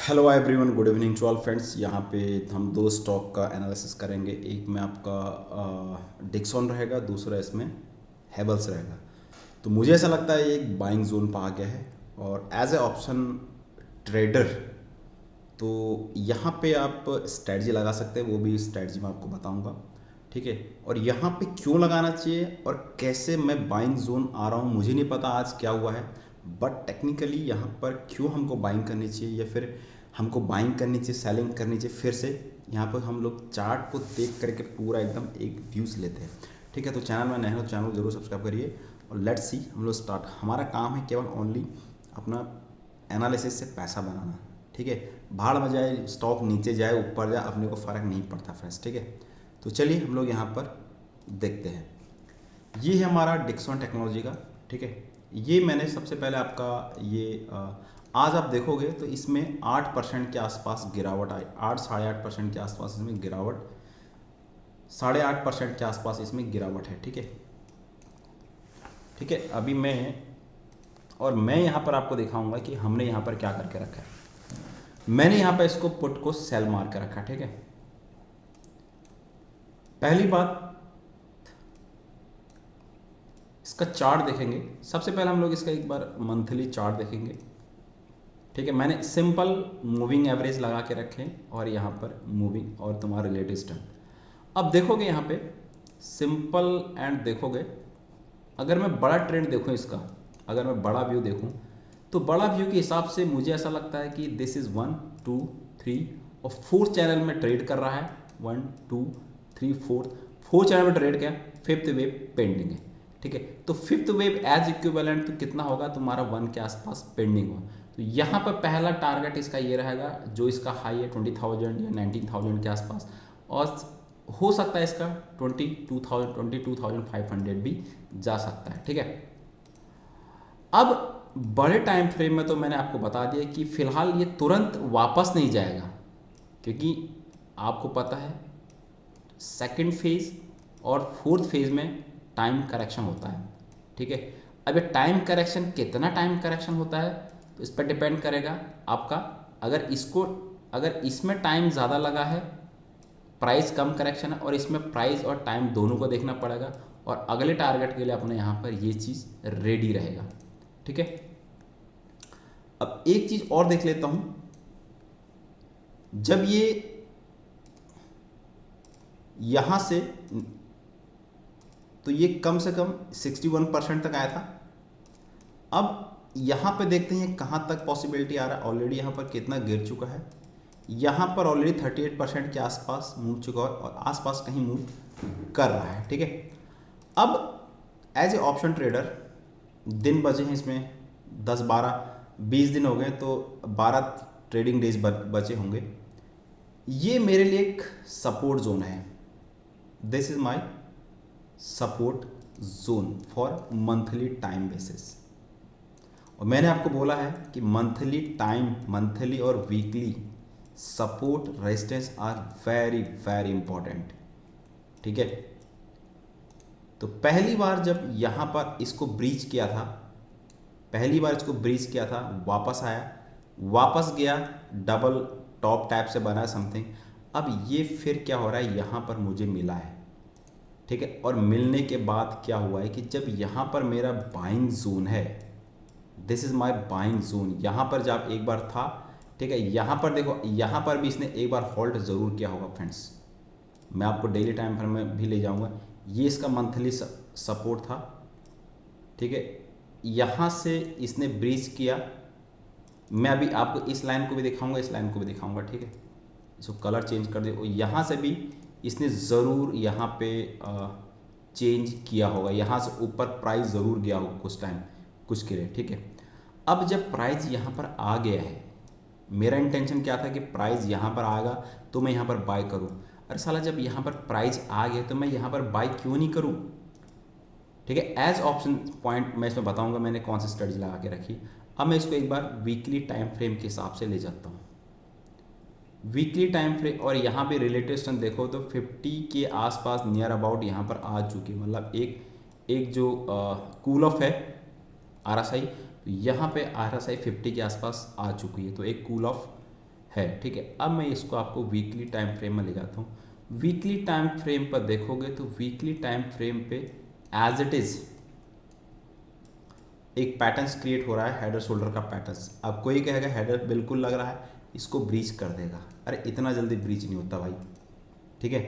Hello everyone, good evening to all friends. यहाँ पे हम दो स्टॉक का एनालिसिस करेंगे। एक में आपका डिक्सॉन रहेगा, दूसरा इसमें हेवल्स रहेगा। तो मुझे ऐसा लगता है ये एक बाइंग जोन पर आ गया है और एज ए ऑप्शन ट्रेडर तो यहाँ पे आप स्ट्रैटेजी लगा सकते हैं। वो भी स्ट्रैटेजी मैं आपको बताऊंगा, ठीक है। और यहाँ पे क्यों लगाना चाहिए और कैसे मैं बाइंग जोन आ रहा हूँ, मुझे नहीं पता आज क्या हुआ है। बट टेक्निकली यहाँ पर क्यों हमको बाइंग करनी चाहिए या फिर हमको बाइंग करनी चाहिए, सेलिंग करनी चाहिए, फिर से यहाँ पर हम लोग चार्ट को देख करके पूरा एकदम एक व्यूज़ लेते हैं, ठीक है। तो चैनल में नए हो तो चैनल को जरूर सब्सक्राइब करिए और लेट्स सी हम लोग स्टार्ट। हमारा काम है केवल ओनली अपना एनालिसिस से पैसा बनाना, ठीक है। भाड़ में जाए, स्टॉक नीचे जाए ऊपर जाए, अपने को फ़र्क नहीं पड़ता फ्रेंड्स, ठीक है। तो चलिए हम लोग यहाँ पर देखते हैं। ये है हमारा डिक्सॉन टेक्नोलॉजी का, ठीक है। ये मैंने सबसे पहले आपका ये आज आप देखोगे तो इसमें 8% के आसपास गिरावट आई। 8 साढ़े 8% के आसपास इसमें गिरावट, 8.5% के आसपास इसमें गिरावट है, ठीक है। ठीक है, अभी मैं यहाँ पर आपको दिखाऊंगा कि हमने यहाँ पर क्या करके रखा है। मैंने यहाँ पर इसको पुट को सेल मार के रखा, ठीक है। पहली बात, इसका चार्ट देखेंगे। सबसे पहले हम लोग इसका एक बार मंथली चार्ट देखेंगे, ठीक है। मैंने सिंपल मूविंग एवरेज लगा के रखे और यहाँ पर मूविंग और तुम्हारा रिलेटिव स्टैंड। अब देखोगे यहाँ पे सिंपल एंड देखोगे, अगर मैं बड़ा ट्रेंड देखूँ इसका, अगर मैं बड़ा व्यू देखूँ तो बड़ा व्यू के हिसाब से मुझे ऐसा लगता है कि दिस इज़ 1 2 3 और 4 चैनल में ट्रेड कर रहा है। 1 2 3 4 चैनल में ट्रेड किया, फिफ्थ वेव पेंडिंग है, ठीक है। तो फिफ्थ वेव एज इक्विवेलेंट तो कितना होगा तुम्हारा 1 के आसपास पेंडिंग हो। तो यहाँ पर पहला टारगेट इसका ये रहेगा, जो इसका हाई है 20,000 या 19,000 के आसपास, और हो सकता है इसका 22,500 भी जा सकता है, ठीक है। अब बड़े टाइम फ्रेम में तो मैंने आपको बता दिया कि फिलहाल ये तुरंत वापस नहीं जाएगा, क्योंकि आपको पता है सेकंड फेज और फोर्थ फेज में टाइम करेक्शन होता है, ठीक है। अब ये टाइम करेक्शन, कितना टाइम करेक्शन होता है तो इस पर डिपेंड करेगा आपका। अगर इसमें टाइम ज़्यादा लगा है, प्राइस कम करेक्शन है, और इसमें प्राइस और टाइम दोनों को देखना पड़ेगा, और अगले टारगेट के लिए अपने यहाँ पर ये चीज़ रेडी रहेगा, ठीक है। अब एक चीज़ और देख लेता हूँ, जब ये यहाँ से तो ये कम से कम 61% तक आया था। अब यहाँ पे देखते हैं कहाँ तक पॉसिबिलिटी आ रहा है। ऑलरेडी यहाँ पर कितना गिर चुका है, यहाँ पर ऑलरेडी 38% के आसपास मूव चुका है और आसपास कहीं मूव कर रहा है, ठीक है। अब एज ए ऑप्शन ट्रेडर, दिन बचे हैं इसमें 10 12 20 दिन हो गए, तो 12 ट्रेडिंग डेज बचे होंगे। ये मेरे लिए एक सपोर्ट जोन है। This is my support zone for monthly time basis. और मैंने आपको बोला है कि मंथली टाइम, मंथली और weekly support resistance R very very important, ठीक है। तो पहली बार जब यहाँ पर इसको ब्रीच किया था, पहली बार इसको ब्रीच किया था, वापस आया, वापस गया, डबल टॉप टाइप से बना समथिंग। अब ये फिर क्या हो रहा है, यहाँ पर मुझे मिला है, ठीक है। और मिलने के बाद क्या हुआ है कि जब यहाँ पर मेरा बाइंग जोन है, this is my buying zone, यहाँ पर जब एक बार था, ठीक है। यहाँ पर देखो, यहाँ पर भी इसने एक बार होल्ड जरूर किया होगा फ्रेंड्स। मैं आपको डेली टाइम फ्रेम में भी ले जाऊंगा। ये इसका मंथली सपोर्ट था, ठीक है। यहाँ से इसने ब्रीच किया। मैं अभी आपको इस लाइन को भी दिखाऊंगा, इस लाइन को भी दिखाऊंगा, ठीक है। इसको कलर चेंज कर दे। और यहाँ से भी इसने ज़रूर यहाँ पे चेंज किया होगा, यहाँ से ऊपर प्राइस ज़रूर गया होगा कुछ टाइम, कुछ के लिए, ठीक है। अब जब प्राइस यहाँ पर आ गया है, मेरा इंटेंशन क्या था कि प्राइस यहाँ पर आएगा तो मैं यहाँ पर बाय करूँ। अरे साला, जब यहाँ पर प्राइस आ गया तो मैं यहाँ पर बाय क्यों नहीं करूँ, ठीक है। एज ऑप्शन पॉइंट मैं इसमें बताऊंगा मैंने कौन सी स्ट्रेटजी लगा के रखी। अब मैं इसको एक बार वीकली टाइम फ्रेम के हिसाब से ले जाता हूँ। वीकली टाइम फ्रेम, और यहाँ पे रिलेटिव स्ट्रेंथ देखो तो 50 के आसपास नियर अबाउट यहाँ पर आ चुकी है। मतलब एक जो कूल ऑफ है RSI, यहाँ पे RSI 50 के आसपास आ चुकी है, तो एक कूल ऑफ है, ठीक है। अब मैं इसको आपको वीकली टाइम फ्रेम में ले जाता हूँ। वीकली टाइम फ्रेम पर देखोगे तो वीकली टाइम फ्रेम पे एज इट इज़ एक पैटर्न्स क्रिएट हो रहा है, हेडर शोल्डर का पैटर्न्स। अब कोई कहेगा हेडर बिल्कुल लग रहा है, इसको ब्रीच कर देगा। अरे इतना जल्दी ब्रीच नहीं होता भाई, ठीक है।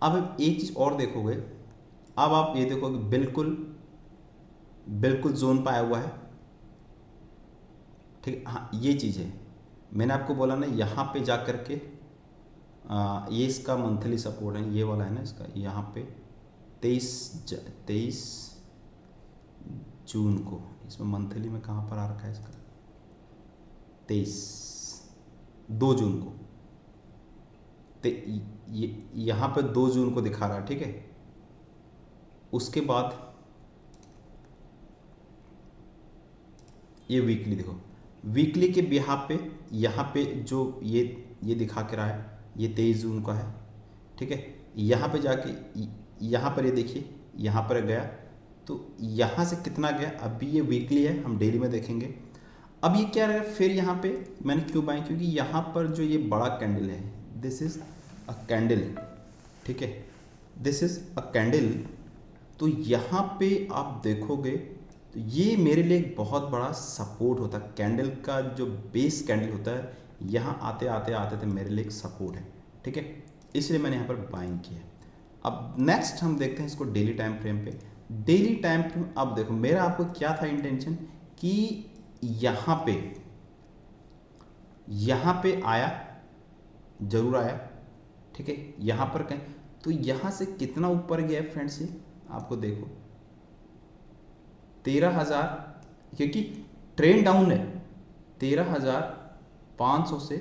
अब एक चीज़ और देखोगे, अब आप ये देखोगे बिल्कुल बिल्कुल जोन पाया हुआ है, ठीक है। हाँ ये चीज़ है, मैंने आपको बोला ना यहाँ पे जा कर के ये इसका मंथली सपोर्ट है, ये वाला है ना इसका, यहाँ पे 23 जून को, इसमें मंथली में कहाँ पर आ रखा है इसका, 2 जून को, तो ये यहाँ पे 2 जून को दिखा रहा है, ठीक है। उसके बाद ये वीकली देखो, वीकली के बिहाफ पे यहाँ पे जो ये दिखा के रहा है, ये 23 जून का है, ठीक है। यहाँ पे जाके यहाँ पर ये देखिए, यहाँ पर गया तो यहाँ से कितना गया, अभी ये वीकली है, हम डेली में देखेंगे। अब ये क्या रहेगा, फिर यहाँ पे मैंने क्यों बाई, क्योंकि यहाँ पर जो ये बड़ा कैंडल है, दिस इज अ कैंडल, ठीक है, दिस इज अ कैंडल। तो यहाँ पे आप देखोगे तो ये मेरे लिए एक बहुत बड़ा सपोर्ट होता है, कैंडल का जो बेस कैंडल होता है, यहाँ आते आते आते तो मेरे लिए एक सपोर्ट है, ठीक है। इसलिए मैंने यहाँ पर बाइंग किया है। अब नेक्स्ट हम देखते हैं इसको डेली टाइम फ्रेम पे। डेली टाइम फ्रेम, अब देखो मेरा आपको क्या था इंटेंशन कि यहाँ पे आया, जरूर आया, ठीक है। यहाँ पर कहीं तो यहाँ से कितना ऊपर गया फ्रेंड्स, ये आपको देखो 13,000, क्योंकि ट्रेंड डाउन है, 13,500 से,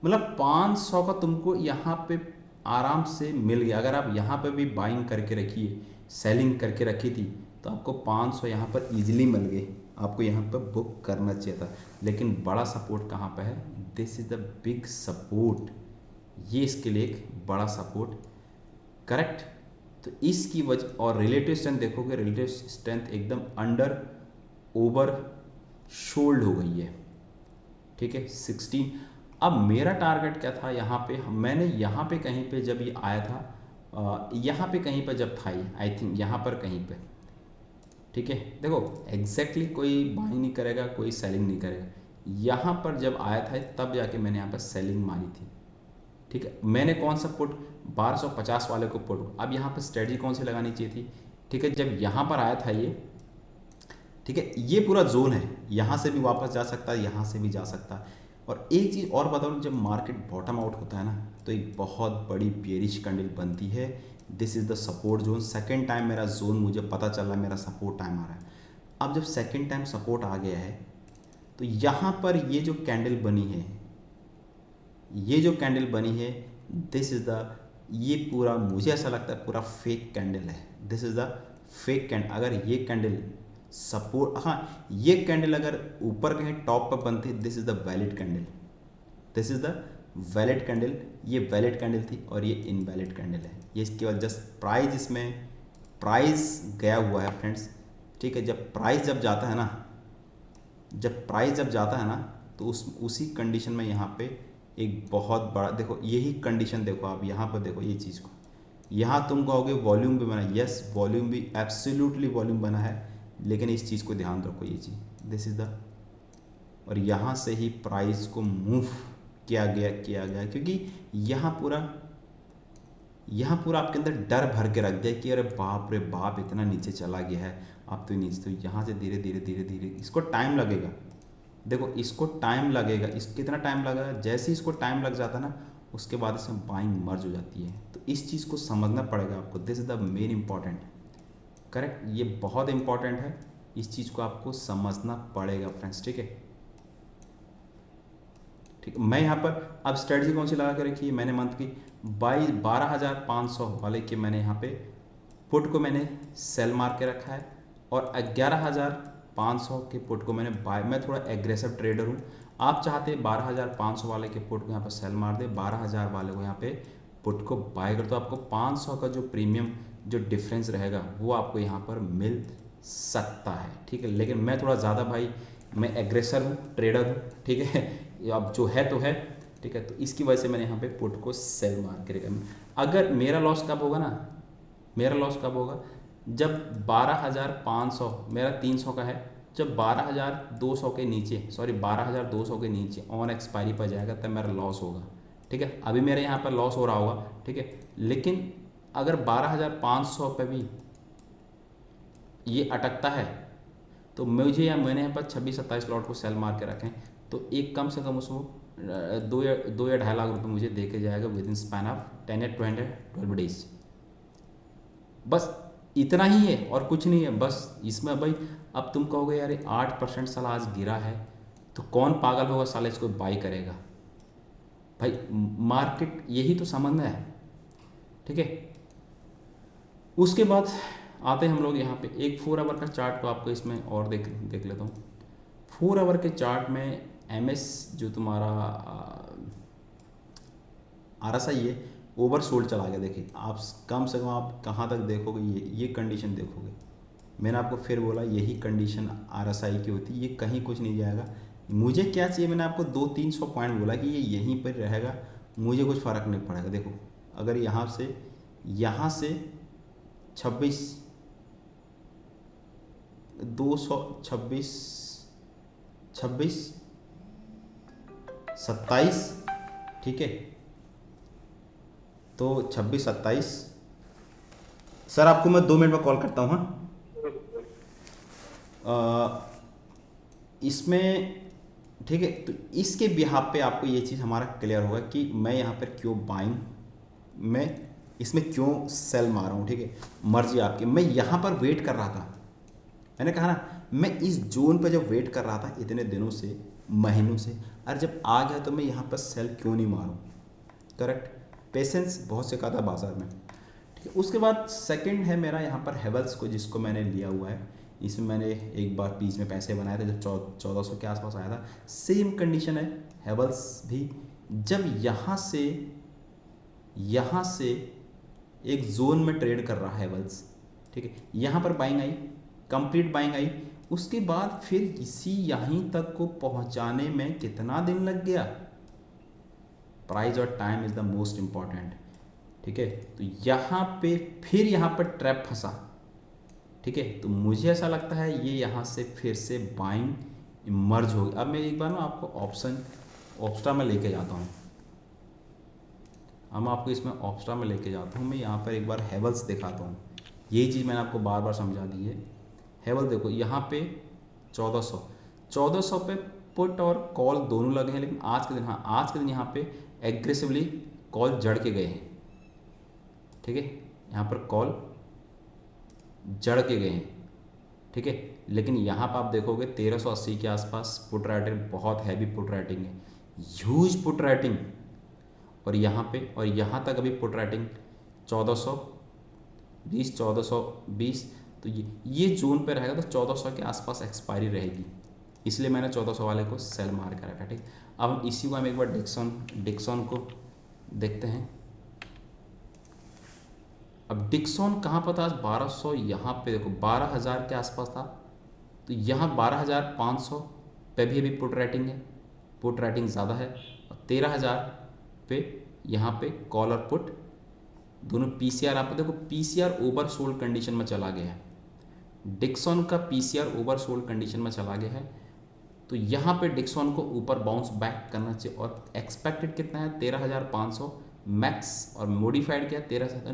मतलब 500 का तुमको यहाँ पे आराम से मिल गया। अगर आप यहाँ पे भी बाइंग करके रखिए, सेलिंग करके रखी थी, तो आपको 500 यहाँ पर इजीली मिल गए, आपको यहाँ पर बुक करना चाहिए था। लेकिन बड़ा सपोर्ट कहाँ पे है, this is the big support, ये इसके लिए एक बड़ा सपोर्ट, करेक्ट। तो इसकी वजह, और रिलेटिव स्ट्रेंथ देखोगे, रिलेटिव स्ट्रेंथ एकदम अंडर ओवर शोल्ड हो गई है, ठीक है, 16। अब मेरा टारगेट क्या था यहाँ पे, मैंने यहाँ पे कहीं पे जब ये आया था, यहाँ पे कहीं पे जब था ये, आई थिंक यहाँ पर कहीं पे, ठीक है। देखो एग्जैक्टली कोई बाइंग नहीं करेगा, कोई सेलिंग नहीं करेगा, यहाँ पर जब आया था तब जाके मैंने यहाँ पर सेलिंग मारी थी, ठीक है। मैंने कौन सा पुट, 1250 वाले को पुट, अब यहाँ पर स्ट्रेटजी कौन सी लगानी चाहिए थी, ठीक है। जब यहाँ पर आया था ये, ठीक है, ये पूरा जोन है, यहाँ से भी वापस जा सकता है, यहाँ से भी जा सकता है। और एक चीज़ और बताऊँ, जब मार्केट बॉटम आउट होता है ना, तो एक बहुत बड़ी बेरिश कैंडल बनती है, this is the support zone. Second time मेरा जोन मुझे पता चला, मेरा सपोर्ट टाइम आ रहा है। अब जब सेकेंड टाइम सपोर्ट आ गया है, तो यहाँ पर ये जो कैंडल बनी है, ये जो कैंडल बनी है, दिस इज़ द, ये पूरा मुझे ऐसा लगता है पूरा फेक कैंडल है, this is the fake candle. अगर ये कैंडल सपोर्ट, हाँ ये कैंडल अगर ऊपर कहीं टॉप पर बनती है, this is the valid candle, this is the valid candle, ये वैलिड कैंडल थी और ये इनवैलिड कैंडल है। ये इसके बाद जस्ट प्राइस, इसमें प्राइस गया हुआ है फ्रेंड्स, ठीक है। जब प्राइस जब जाता है ना, जब प्राइस जब जाता है ना, तो उसी कंडीशन में यहाँ पे एक बहुत बड़ा, देखो यही कंडीशन देखो आप यहाँ पर देखो, ये चीज़ को यहाँ तुम कहोगे वॉल्यूम भी बना, यस वॉल्यूम भी एब्सोल्युटली वॉल्यूम बना है, लेकिन इस चीज़ को ध्यान रखो, ये चीज़ दिस इज़ द, और यहाँ से ही प्राइस को मूव किया गया क्योंकि यहाँ पूरा आपके अंदर डर भर के रख दिया कि अरे बाप रे बाप इतना नीचे चला गया है, अब तो नीचे, तो यहाँ से धीरे धीरे इसको टाइम लगेगा, देखो इसको टाइम लगेगा, इस कितना टाइम लगेगा, जैसे ही इसको टाइम लग जाता है ना, उसके बाद इसमें बाइंग मर्ज हो जाती है। तो इस चीज़ को समझना पड़ेगा आपको, this is the main important, correct, ये बहुत इंपॉर्टेंट है, इस चीज़ को आपको समझना पड़ेगा फ्रेंड्स, ठीक है। ठीक, मैं यहाँ पर अब स्ट्रेटजी कौन सी लगा के रखी है, मैंने मंथ की 12,500 वाले के मैंने यहाँ पे पुट को मैंने सेल मार के रखा है, और 11,500 के पुट को मैंने बाय, मैं थोड़ा एग्रेसिव ट्रेडर हूँ, आप चाहते 12,500 वाले के पुट को यहाँ पर सेल मार दे, 12,000 वाले को यहाँ पे पुट को बाय कर, तो आपको 500 का जो प्रीमियम जो डिफरेंस रहेगा वो आपको यहाँ पर मिल सकता है, ठीक है। लेकिन मैं थोड़ा ज़्यादा भाई, मैं एग्रेसर हूँ, ट्रेडर हूँ, ठीक है, अब जो है तो है, ठीक है। तो इसकी वजह से मैंने यहाँ पे पुट को सेल मार के रखा। अगर मेरा लॉस कब होगा ना, मेरा लॉस कब होगा, जब 12,500, मेरा 300 का है, जब 12,200 के नीचे, सॉरी 12,200 के नीचे ऑन एक्सपायरी पर जाएगा तब मेरा लॉस होगा, ठीक है। अभी मेरे यहाँ पर लॉस हो रहा होगा, ठीक है। लेकिन अगर 12,500 पे भी ये अटकता है तो मुझे या मैंने यहाँ पर 26-27 लॉट को सेल मार के रखें, तो एक कम से कम उसको 2 या 2.5 लाख रुपए मुझे दे के जाएगा विद इन स्पैन ऑफ 10 या 12 डेज। बस इतना ही है और कुछ नहीं है। बस इसमें भाई अब तुम कहोगे यार 8% साला आज गिरा है तो कौन पागल होगा साला इसको बाई करेगा। भाई मार्केट यही तो संबंध है, ठीक है। उसके बाद आते हैं हम लोग यहाँ पे एक 4 आवर का चार्ट को आपको इसमें और देख लेता हूँ। 4 आवर के चार्ट में MS जो तुम्हारा RSI है ओवर सोल्ड चला गया। देखिए आप कम से कम आप कहाँ तक देखोगे, ये कंडीशन देखोगे। मैंने आपको फिर बोला यही कंडीशन RSI की होती है, ये कहीं कुछ नहीं जाएगा। मुझे क्या चाहिए, मैंने आपको 200-300 पॉइंट बोला कि ये यहीं पर रहेगा, मुझे कुछ फ़र्क नहीं पड़ेगा। देखो अगर यहाँ से 26 27, ठीक है। तो 26-27 सर आपको मैं 2 मिनट में कॉल करता हूँ। हाँ इसमें ठीक है। तो इसके बिहाफ पे आपको ये चीज़ हमारा क्लियर होगा कि मैं यहाँ पर क्यों बाइंग, मैं इसमें क्यों सेल मार रहा हूँ, ठीक है। मर्जी आपकी। मैं यहाँ पर वेट कर रहा था, मैंने कहा ना मैं इस जोन पर जब वेट कर रहा था इतने दिनों से, महीनों से, और जब आ गया तो मैं यहाँ पर सेल क्यों नहीं मारूँ। करेक्ट, पेशेंस बहुत से कहा था बाजार में, ठीक है। उसके बाद सेकंड है मेरा यहाँ पर हेवल्स को, जिसको मैंने लिया हुआ है। इसमें मैंने एक बार बीच में पैसे बनाए थे जब 1400 के आसपास आया था। सेम कंडीशन है हेवल्स भी, जब यहाँ से एक जोन में ट्रेड कर रहा है हेवल्स, ठीक है। यहाँ पर buying I, complete buying I, उसके बाद फिर इसी यहीं तक को पहुंचाने में कितना दिन लग गया। प्राइस और time is the most important, ठीक है। तो यहाँ पे फिर यहाँ पर ट्रैप फंसा, ठीक है। तो मुझे ऐसा लगता है ये यहाँ से फिर से बाइंग इमर्ज होगी। अब मैं एक बार ना आपको ऑप्स्ट्रा में लेके जाता हूँ, हम आपको इसमें ऑप्स्ट्रा में लेके जाता हूँ। मैं यहाँ पर एक बार हेवल्स दिखाता हूँ, यही चीज़ मैंने आपको बार बार समझा दी है। हेवल देखो यहाँ पे 1400 पे पुट और कॉल दोनों लगे हैं, लेकिन आज के दिन, हाँ आज के दिन यहाँ पे एग्रेसिवली कॉल जड़ के गए हैं, ठीक है। यहाँ पर कॉल जड़ के गए हैं, ठीक है। लेकिन यहाँ पर आप देखोगे 1380 के आसपास पुट राइटिंग, बहुत हैवी पुट राइटिंग है, ह्यूज पुट राइटिंग। और यहाँ पे और यहाँ तक अभी पुट राइटिंग 1420, तो ये जोन पे रहेगा तो 1400 के आसपास एक्सपायरी रहेगी, इसलिए मैंने 1400 वाले को सेल मार कर रखा, ठीक। अब हम इसी को हम एक बार डिक्सन को देखते हैं। अब डिक्सन कहाँ पर था, 1200, यहाँ पे देखो 12,000 के आसपास था, तो यहाँ 12,500 पे भी अभी पुट राइटिंग है, पुट राइटिंग ज़्यादा है। और 13,000 पे यहाँ पे कॉल और पुट दोनों पीसीआर, आप देखो पीसीआर ओवर सोल्ड कंडीशन में चला गया है, डिक्सन का पीसीआर ओवर सोल्ड कंडीशन में चला गया है। तो यहाँ पे डिक्सन को ऊपर बाउंस बैक करना चाहिए, और एक्सपेक्टेड कितना है 13,500 मैक्स, और मॉडिफाइड क्या है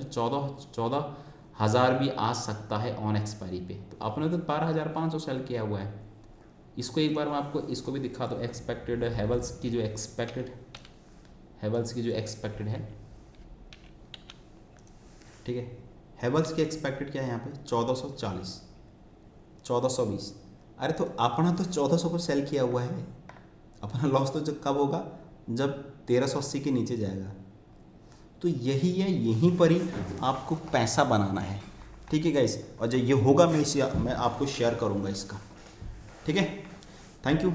14,000 भी आ सकता है ऑन एक्सपायरी पे। तो आपने तो 12,500 सेल किया हुआ है। इसको एक बार मैं आपको इसको भी दिखा दूँ, एक्सपेक्टेड हेवल्स की जो एक्सपेक्टेड है, ठीक है। हेवल्स की एक्सपेक्टेड क्या है यहाँ पे 1440, 1420। अरे तो अपना तो 1400 को सेल किया हुआ है, अपना लॉस तो जब कब होगा, जब 1380 के नीचे जाएगा। तो यही है, यहीं पर ही आपको पैसा बनाना है, ठीक है गाइस। और जब ये होगा मैं आपको शेयर करूँगा इसका, ठीक है। Thank you.